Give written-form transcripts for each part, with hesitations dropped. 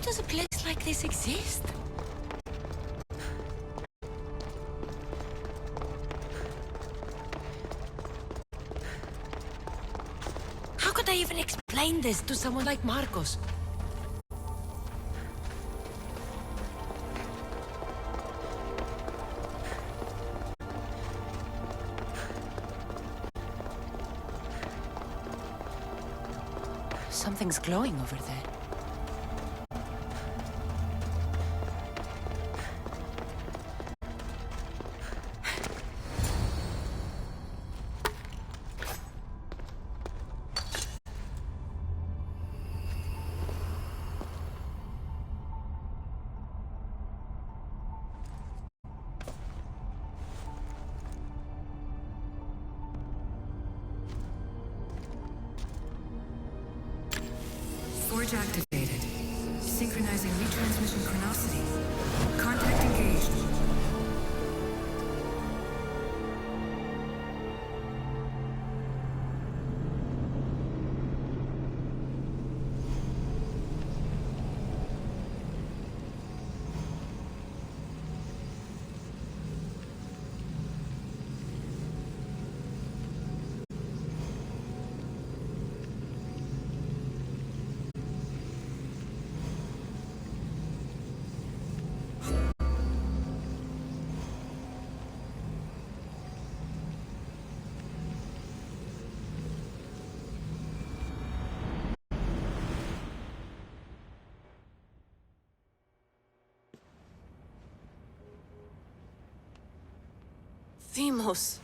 does a place like this exist? How could I even explain this to someone like Marcos? Something's glowing over there. Forge activated. Synchronizing retransmission chronicity. Contact engaged. Themos.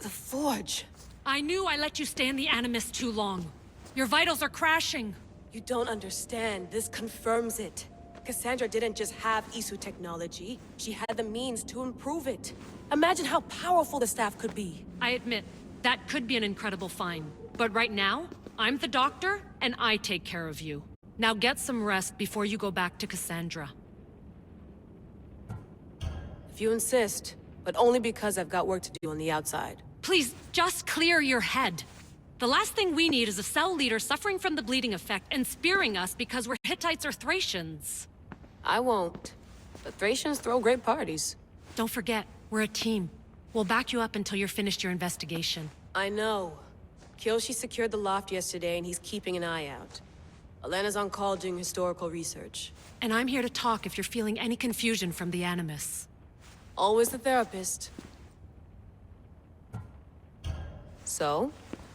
The Forge. I knew I let you stay in the Animus too long. Your vitals are crashing. You don't understand. This confirms it. Cassandra didn't just have Isu technology. She had the means to improve it. Imagine how powerful the staff could be. I admit, that could be an incredible find. But right now, I'm the doctor, and I take care of you. Now get some rest before you go back to Cassandra. If you insist, but only because I've got work to do on the outside. Please, just clear your head. The last thing we need is a cell leader suffering from the bleeding effect and spearing us because we're Hittites or Thracians. I won't. But Thracians throw great parties. Don't forget, we're a team. We'll back you up until you're finished your investigation. I know. Kyoshi secured the loft yesterday and he's keeping an eye out. Elena's on call doing historical research. And I'm here to talk if you're feeling any confusion from the Animus. Always the therapist. So,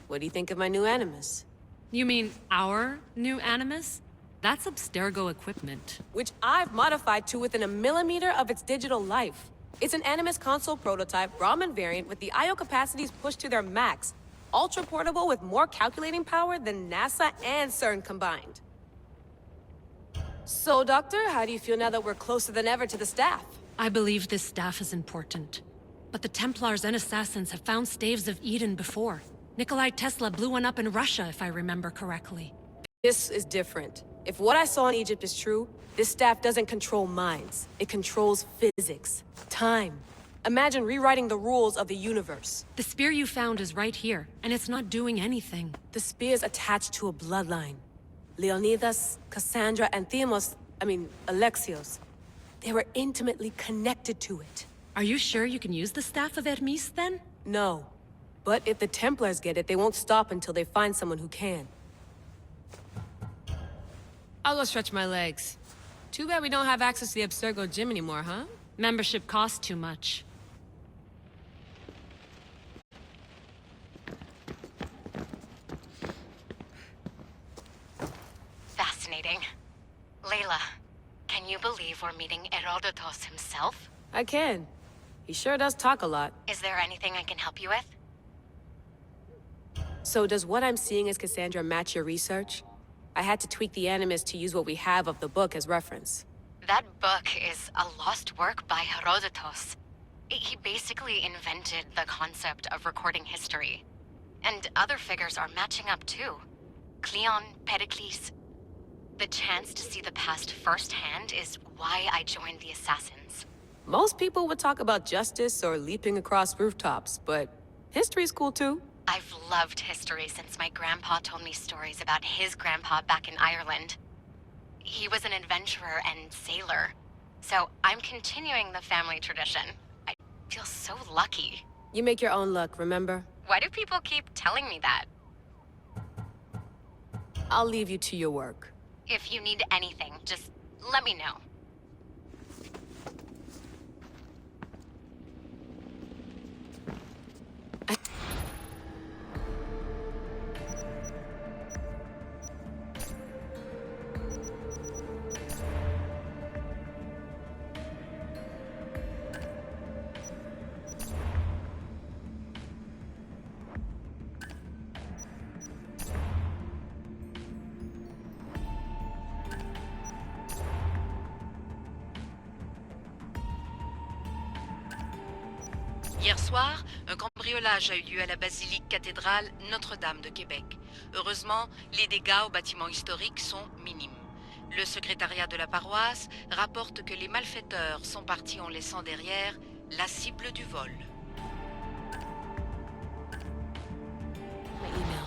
what do you think of my new Animus? You mean our new Animus? That's Abstergo equipment. Which I've modified to within a millimeter of its digital life. It's an Animus console prototype, Raman variant with the I/O capacities pushed to their max. Ultra portable with more calculating power than NASA and CERN combined. So, Doctor, how do you feel now that we're closer than ever to the staff? I believe this staff is important. But the Templars and Assassins have found Staves of Eden before. Nikolai Tesla blew one up in Russia, if I remember correctly. This is different. If what I saw in Egypt is true, this staff doesn't control minds. It controls physics, time. Imagine rewriting the rules of the universe. The spear you found is right here, and it's not doing anything. The spear's attached to a bloodline. Leonidas, Cassandra, and Alexios. They were intimately connected to it. Are you sure you can use the Staff of Hermes, then? No. But if the Templars get it, they won't stop until they find someone who can. I'll go stretch my legs. Too bad we don't have access to the Abstergo gym anymore, huh? Membership costs too much. Fascinating. Layla, can you believe we're meeting Herodotus himself? I can. He sure does talk a lot. Is there anything I can help you with? So does what I'm seeing as Cassandra match your research? I had to tweak the Animus to use what we have of the book as reference. That book is a lost work by Herodotus. He basically invented the concept of recording history. And other figures are matching up too. Cleon, Pericles. The chance to see the past firsthand is why I joined the Assassins. Most people would talk about justice or leaping across rooftops, but history's cool too. I've loved history since my grandpa told me stories about his grandpa back in Ireland. He was an adventurer and sailor. So I'm continuing the family tradition. I feel so lucky. You make your own luck, remember? Why do people keep telling me that? I'll leave you to your work. If you need anything, just let me know. Hier soir, un cambriolage a eu lieu à la basilique cathédrale Notre-Dame de Québec. Heureusement, les dégâts au bâtiment historique sont minimes. Le secrétariat de la paroisse rapporte que les malfaiteurs sont partis en laissant derrière la cible du vol. My email.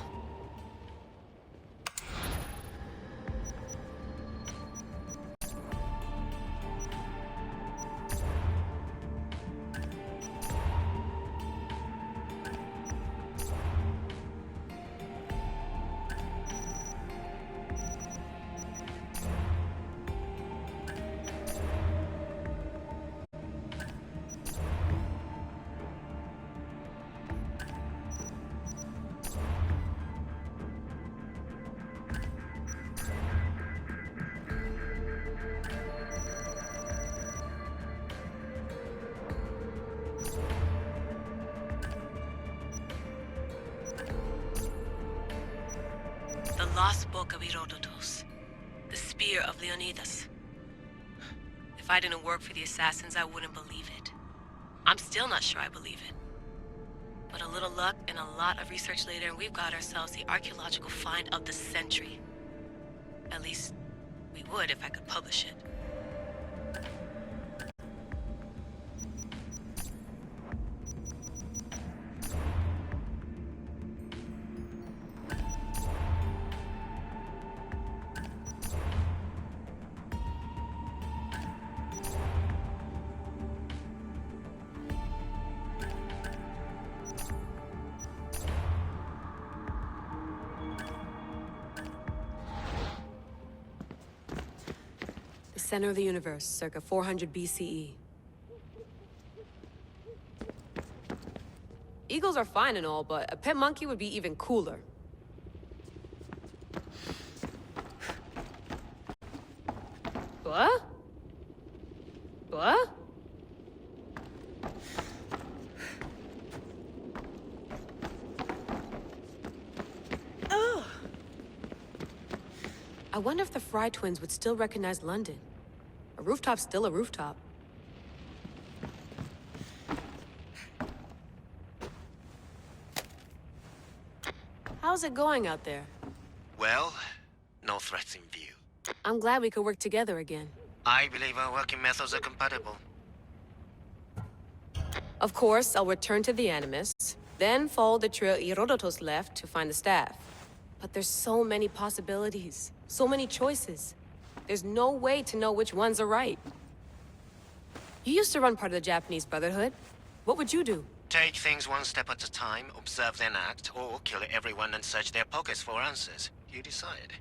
The Lost Book of Herodotus. The Spear of Leonidas. If I didn't work for the assassins, I wouldn't believe it. I'm still not sure I believe it. But a little luck and a lot of research later, and we've got ourselves the archaeological find of the century. At least, we would if I could publish it. Center of the universe, circa 400 BCE. Eagles are fine and all, but a pet monkey would be even cooler. What? What? Ugh. I wonder if the Fry twins would still recognize London. A rooftop's still a rooftop. How's it going out there? Well, no threats in view. I'm glad we could work together again. I believe our working methods are compatible. Of course, I'll return to the Animus, then follow the trail Herodotus left to find the staff. But there's so many possibilities, so many choices. There's no way to know which ones are right. You used to run part of the Japanese Brotherhood. What would you do? Take things one step at a time, observe then act, or kill everyone and search their pockets for answers. You decide.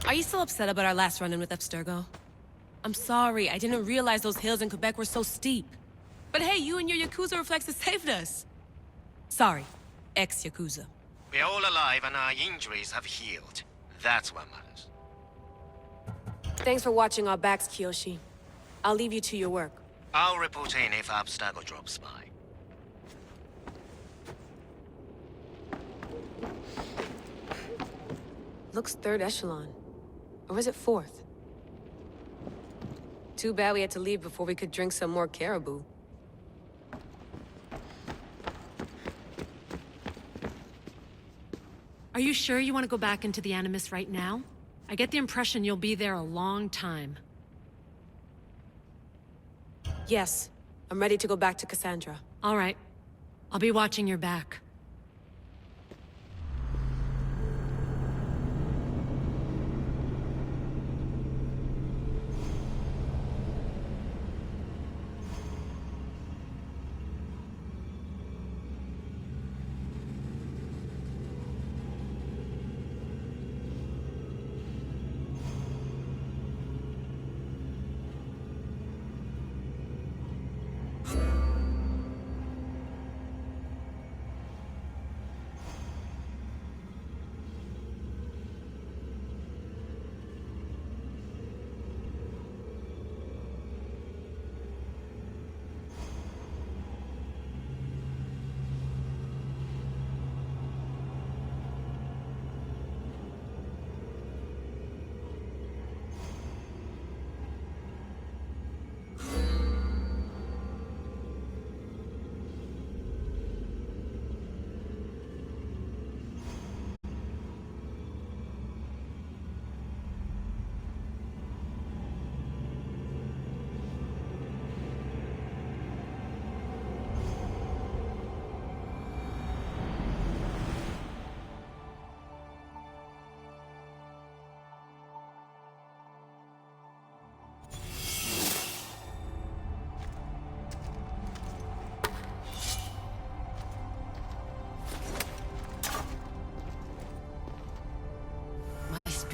Are you still upset about our last run-in with Abstergo? I'm sorry, I didn't realize those hills in Quebec were so steep. But hey, you and your Yakuza reflexes saved us. Sorry, ex-Yakuza. We're all alive and our injuries have healed. That's what matters. Thanks for watching our backs, Kiyoshi. I'll leave you to your work. I'll report in if Abstergo drops by. Looks third echelon. Or is it fourth? Too bad we had to leave before we could drink some more caribou. Are you sure you want to go back into the Animus right now? I get the impression you'll be there a long time. Yes, I'm ready to go back to Cassandra. All right. I'll be watching your back.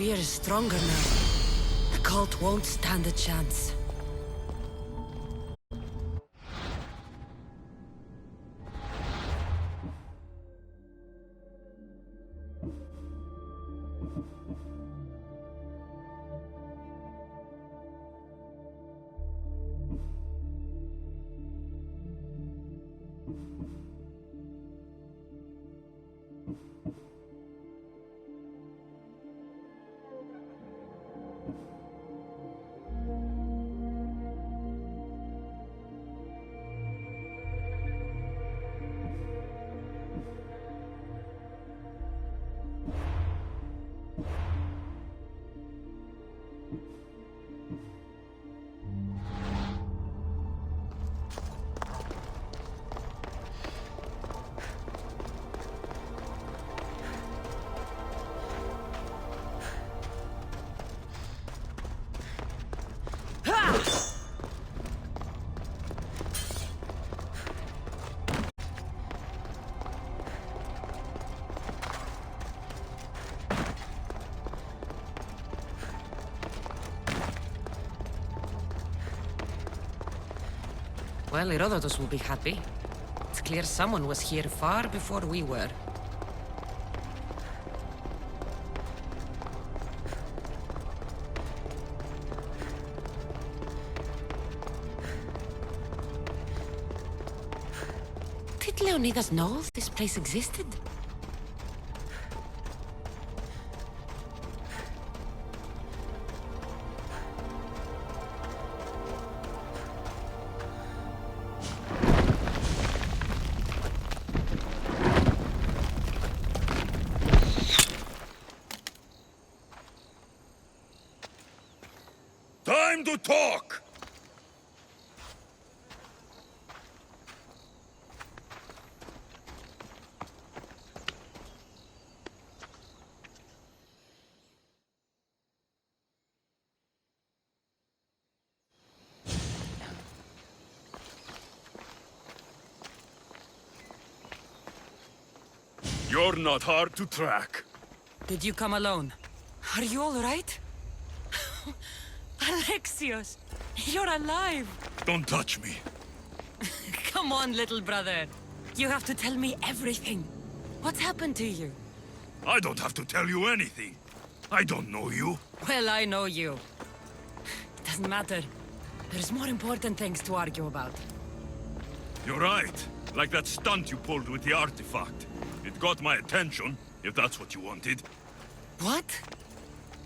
spear is stronger now. The cult won't stand a chance. Well, Herodotus will be happy. It's clear someone was here far before we were. Did Leonidas know this place existed? Time to talk! You're not hard to track. Did you come alone? Are you all right? Alexios, you're alive! Don't touch me. Come on, little brother. You have to tell me everything. What's happened to you? I don't have to tell you anything. I don't know you. Well, I know you. It doesn't matter. There's more important things to argue about. You're right. Like that stunt you pulled with the artifact. It got my attention, if that's what you wanted. What?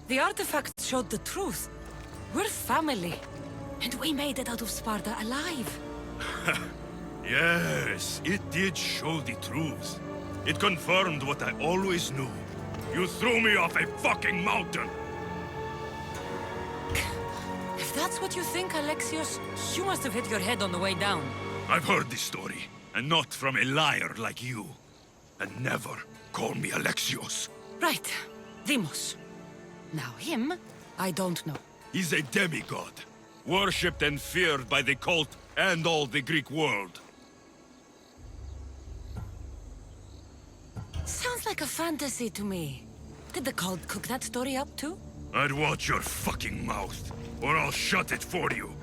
The artifact showed the truth. We're family. And we made it out of Sparta alive. Yes, it did show the truth. It confirmed what I always knew. You threw me off a fucking mountain! If that's what you think, Alexios, you must have hit your head on the way down. I've heard this story, and not from a liar like you. And never call me Alexios. Right. Deimos. Now him, I don't know. He's a demigod, worshipped and feared by the cult and all the Greek world. Sounds like a fantasy to me. Did the cult cook that story up too? I'd watch your fucking mouth, or I'll shut it for you.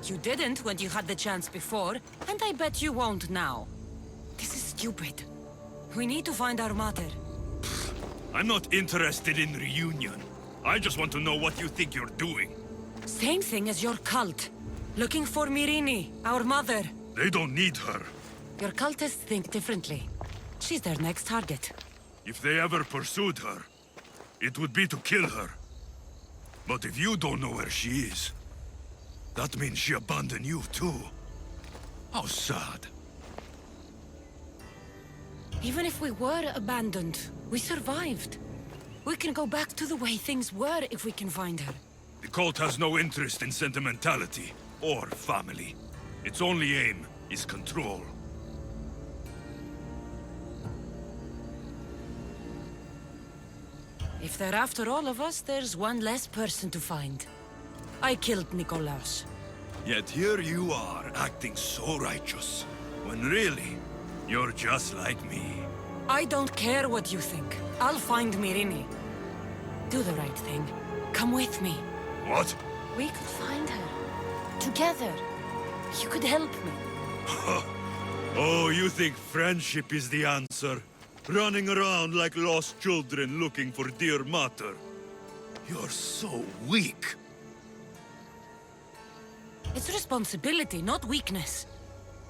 You didn't when you had the chance before, and I bet you won't now. This is stupid. We need to find our mother. I'm not interested in reunion. I just want to know what you think you're doing. Same thing as your cult. Looking for Myrrine, our mother. They don't need her. Your cultists think differently. She's their next target. If they ever pursued her, it would be to kill her. But if you don't know where she is, that means she abandoned you too. How sad. Even if we were abandoned, we survived. We can go back to the way things were if we can find her. The cult has no interest in sentimentality or family. Its only aim is control. If they're after all of us, there's one less person to find. I killed Nikolaos. Yet here you are, acting so righteous, when really, you're just like me. I don't care what you think. I'll find Myrrine. Do the right thing. Come with me. What? We could find her. Together. You could help me. Oh, you think friendship is the answer? Running around like lost children looking for dear mother. You're so weak. It's responsibility, not weakness.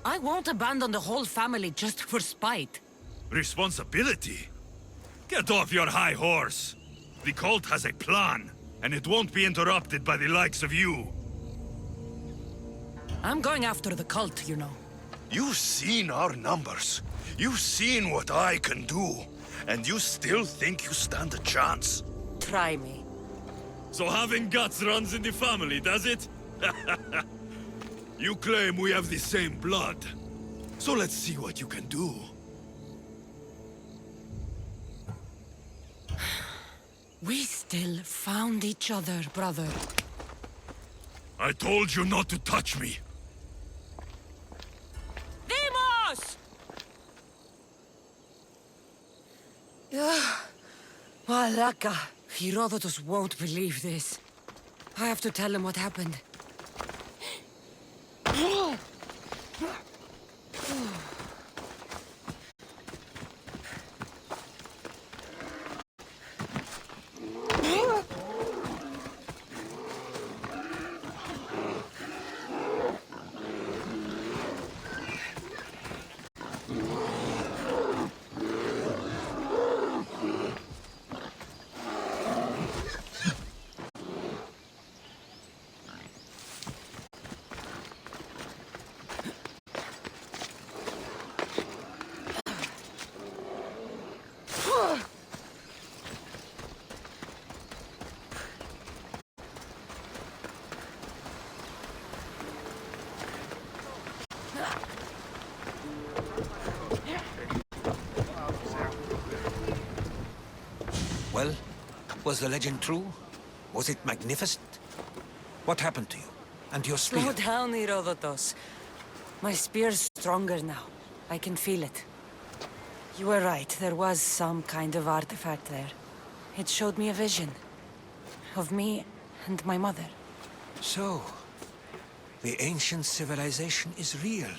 I won't abandon the whole family just for spite. Responsibility? Get off your high horse. The cult has a plan, and it won't be interrupted by the likes of you. I'm going after the cult, you know. You've seen our numbers. You've seen what I can do. And you still think you stand a chance? Try me. So having guts runs in the family, does it? You claim we have the same blood. So let's see what you can do. We still found each other, brother. I told you not to touch me. Demos! Malaka. Herodotus won't believe this. I have to tell him what happened. Well, was the legend true? Was it magnificent? What happened to you? And your spear? Slow down, Herodotus. My spear's stronger now. I can feel it. You were right, there was some kind of artifact there. It showed me a vision. Of me and my mother. So, the ancient civilization is real.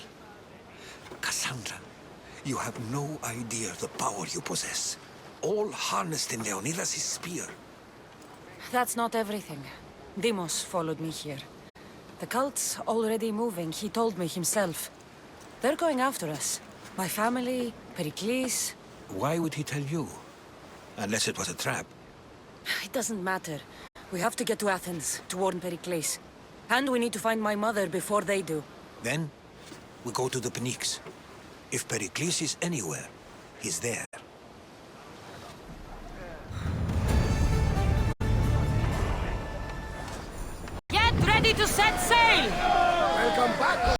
Cassandra, you have no idea the power you possess. All harnessed in Leonidas' spear. That's not everything. Deimos followed me here. The cult's already moving, he told me himself. They're going after us. My family, Pericles. Why would he tell you? Unless it was a trap. It doesn't matter. We have to get to Athens, to warn Pericles. And we need to find my mother before they do. Then, we go to the Pnyx. If Pericles is anywhere, he's there. Get ready to set sail! Welcome back!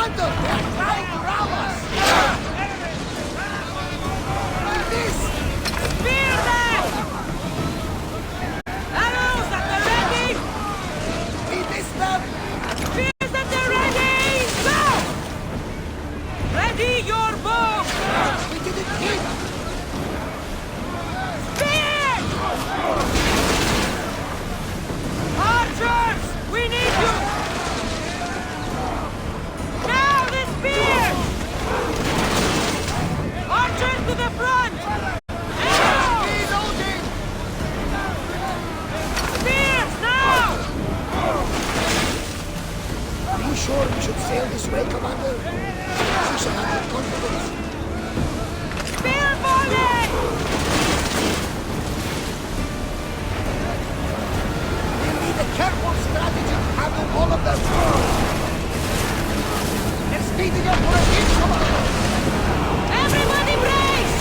Commander! They're trying to rob us! This! Spear them! Arrows at the ready! We missed them! Spears at the ready! Go! Ready your bow! We didn't hit! Spears! Archers! We need you! Now the spears! Archers to the front! Now! Reloading! Spears now! Are you sure we should sail this way, Commander? She shall have your confidence. Spear volley! We'll need a careful strategy to handle all of them. They're speeding up for a hit, Commander! Everybody brace!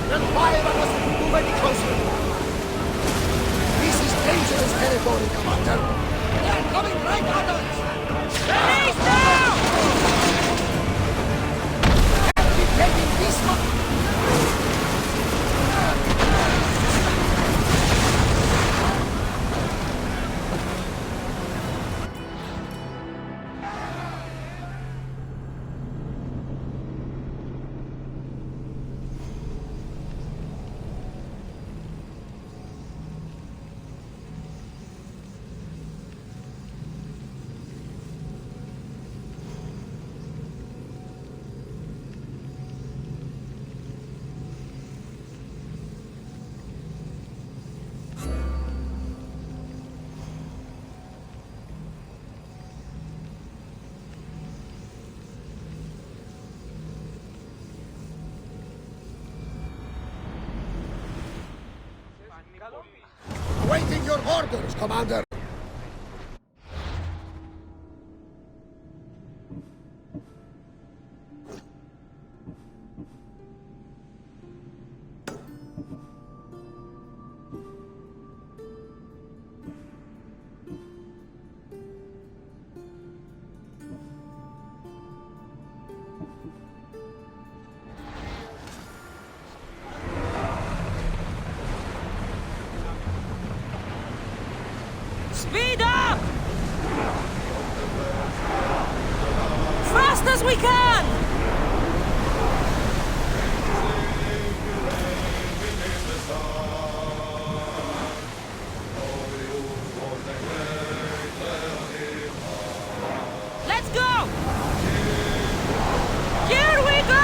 They'll fire on us if we move any closer. This is dangerous territory, Commander. They're coming right at us! Release now! Can't be taking this much! Awaiting your orders, Commander! Speed up! Fast as we can! Let's go! Here we go!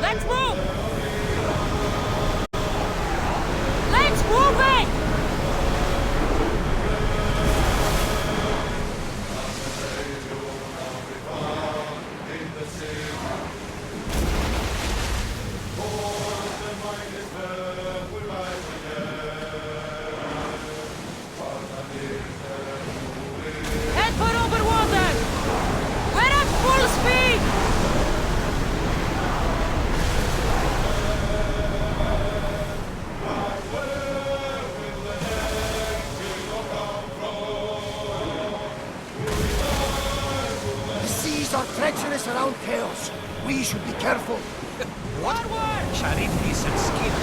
Let's move! Let's move it! Head for over water! We're at full speed! The seas are treacherous around chaos. We should be careful. Forward! Charities and skill.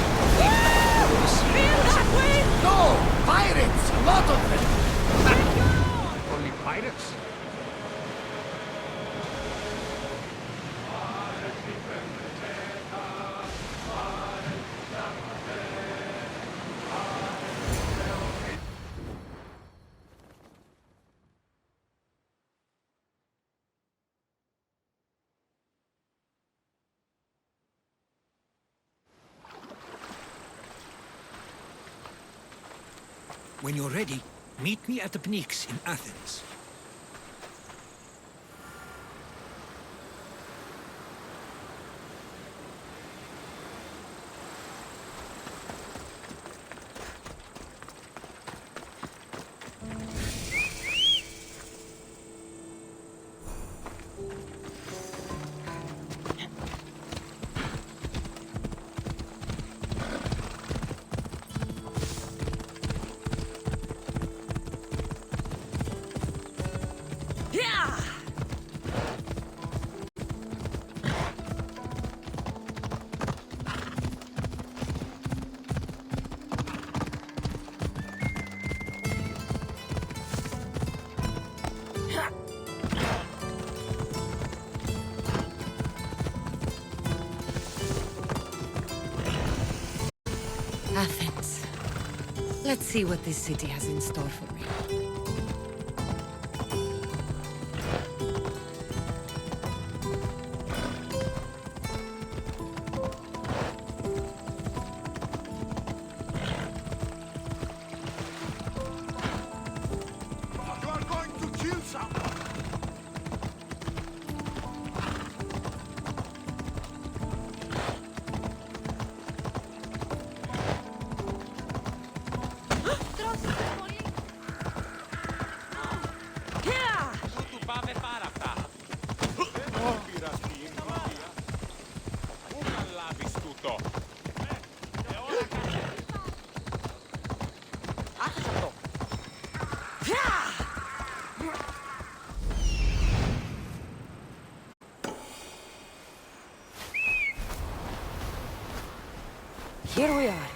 Feel that wind! No! Pirates! A lot of them! Only pirates? When you're ready, meet me at the Pnyx in Athens. Let's see what this city has in store for me. You are going to kill someone! Here we are.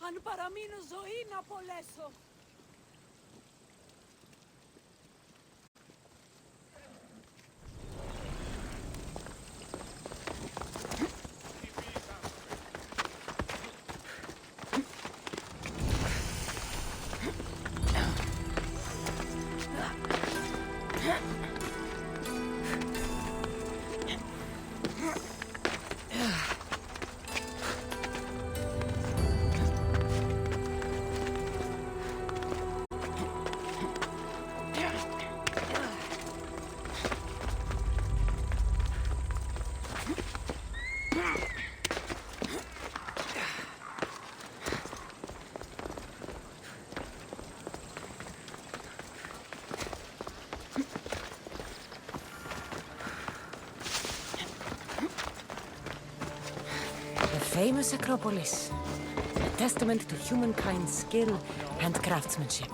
Αν παραμείνω ζωή να απολέσω. Famous Acropolis. A testament to humankind's skill and craftsmanship.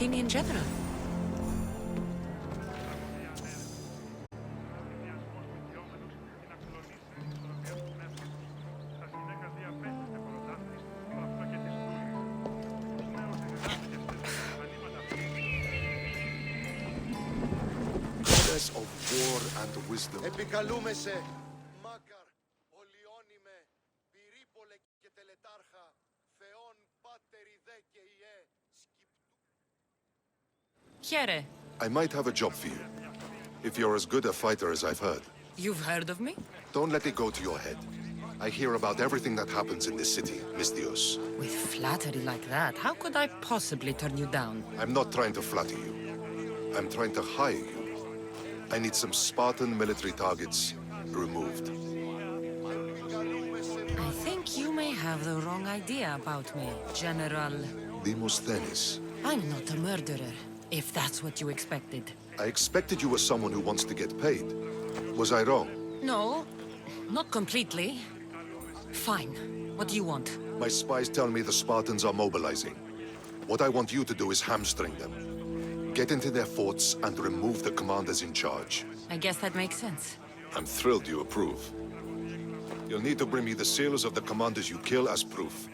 Athenian general. Goddess of war and wisdom. Επικαλούμεσαι, Μάκαρ, Ολιώνυμε, Πυρίπολε και Τελετάρχα, Θεόν Πάτερ Ιδέ και Ιέ, Here. I might have a job for you. If you're as good a fighter as I've heard. You've heard of me? Don't let it go to your head. I hear about everything that happens in this city, Mystios. With flattery like that, how could I possibly turn you down? I'm not trying to flatter you. I'm trying to hire you. I need some Spartan military targets removed. I think you may have the wrong idea about me, General. Demosthenes. I'm not a murderer, if that's what you expected. I expected you were someone who wants to get paid. Was I wrong? No, not completely. Fine. What do you want? My spies tell me the Spartans are mobilizing. What I want you to do is hamstring them. Get into their forts and remove the commanders in charge. I guess that makes sense. I'm thrilled you approve. You'll need to bring me the seals of the commanders you kill as proof.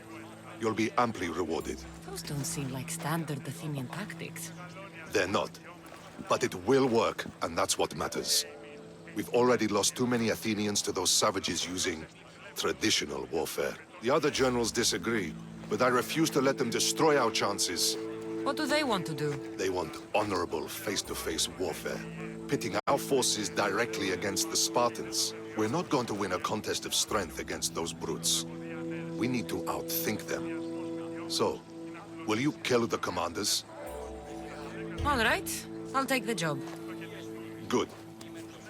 You'll be amply rewarded. Those don't seem like standard Athenian tactics. They're not. But it will work, and that's what matters. We've already lost too many Athenians to those savages using traditional warfare. The other generals disagree, but I refuse to let them destroy our chances. What do they want to do? They want honorable face-to-face warfare, pitting our forces directly against the Spartans. We're not going to win a contest of strength against those brutes. We need to outthink them. So, will you kill the commanders? All right. I'll take the job. Good.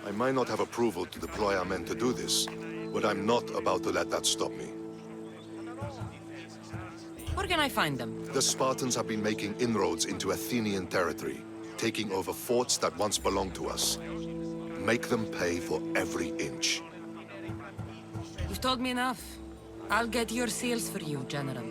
I might not have approval to deploy our men to do this, but I'm not about to let that stop me. Where can I find them? The Spartans have been making inroads into Athenian territory, taking over forts that once belonged to us. Make them pay for every inch. You've told me enough. I'll get your seals for you, General.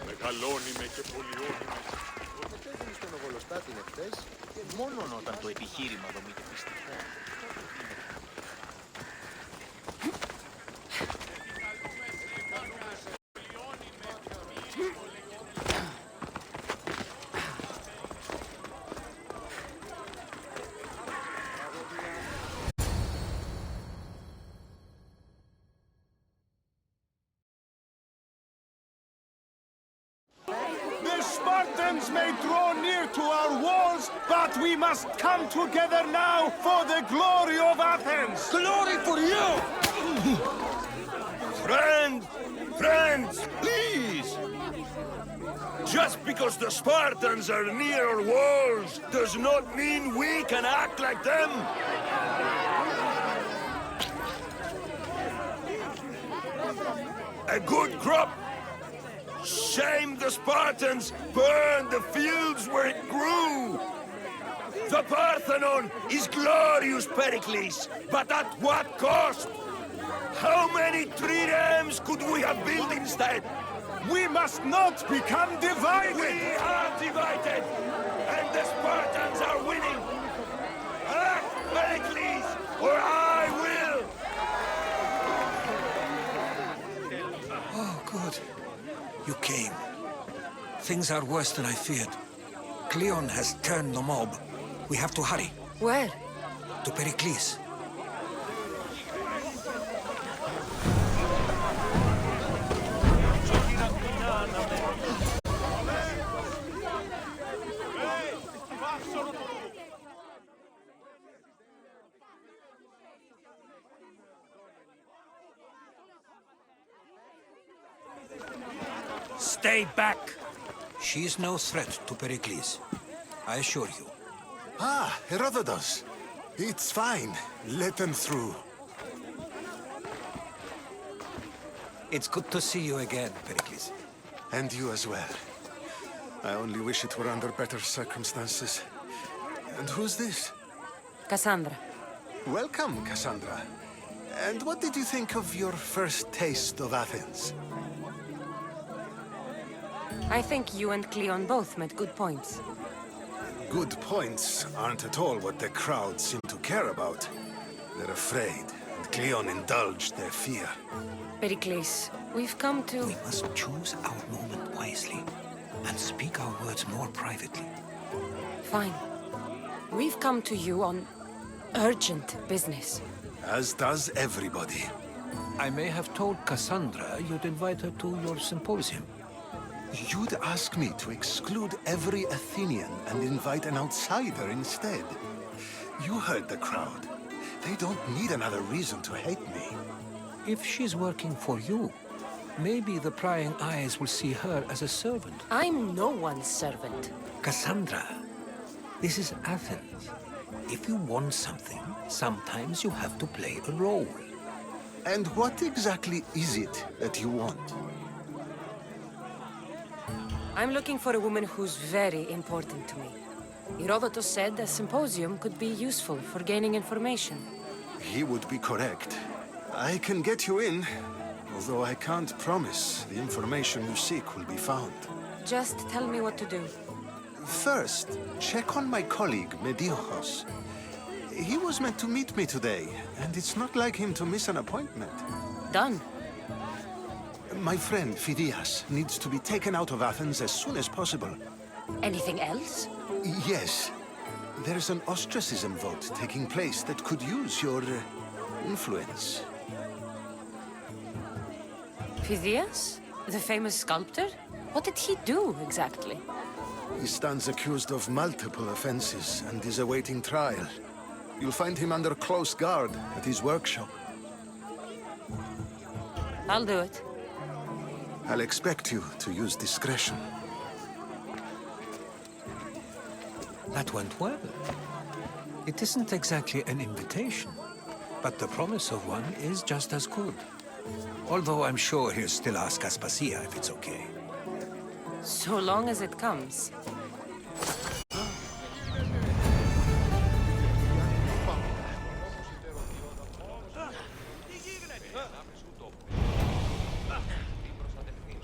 Μεγαλώνει με και πολιώνει με. Μετέβαινε στον Οβολοστάτη εχθές και μόνον όταν το επιχείρημα δομείται πιστικό. but we must come together now for the glory of Athens! Glory for you! Friends, please! Just because the Spartans are near our walls does not mean we can act like them! A good crop! Shame the Spartans burned the fields where it grew! The Parthenon is glorious, Pericles, but at what cost? How many triremes could we have built instead? We must not become divided! We are divided, and the Spartans are winning! Act, Pericles, or I will! Oh, good. You came. Things are worse than I feared. Cleon has turned the mob. We have to hurry. Where? To Pericles. Stay back! She is no threat to Pericles. I assure you. Ah, Herodotus. It's fine. Let them through. It's good to see you again, Pericles. And you as well. I only wish it were under better circumstances. And who's this? Cassandra. Welcome, Cassandra. And what did you think of your first taste of Athens? I think you and Cleon both made good points. Good points aren't at all what the crowd seem to care about. They're afraid, and Cleon indulged their fear. Pericles, we've come to... We must choose our moment wisely, and speak our words more privately. Fine. We've come to you on urgent business. As does everybody. I may have told Cassandra you'd invite her to your symposium. You'd ask me to exclude every Athenian and invite an outsider instead. You heard the crowd. They don't need another reason to hate me. If she's working for you, maybe the prying eyes will see her as a servant. I'm no one's servant. Cassandra, this is Athens. If you want something, sometimes you have to play a role. And what exactly is it that you want? I'm looking for a woman who's very important to me. Herodotus said a symposium could be useful for gaining information. He would be correct. I can get you in, although I can't promise the information you seek will be found. Just tell me what to do. First, check on my colleague, Mediochos. He was meant to meet me today, and it's not like him to miss an appointment. Done. My friend, Phidias, needs to be taken out of Athens as soon as possible. Anything else? Yes. There's an ostracism vote taking place that could use your influence. Phidias? The famous sculptor? What did he do, exactly? He stands accused of multiple offenses and is awaiting trial. You'll find him under close guard at his workshop. I'll do it. I'll expect you to use discretion. That went well. It isn't exactly an invitation, but the promise of one is just as good. Although I'm sure he'll still ask Aspasia if it's okay. So long as it comes.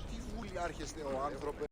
Τι βουλιάρχεστε ο άνθρωπε.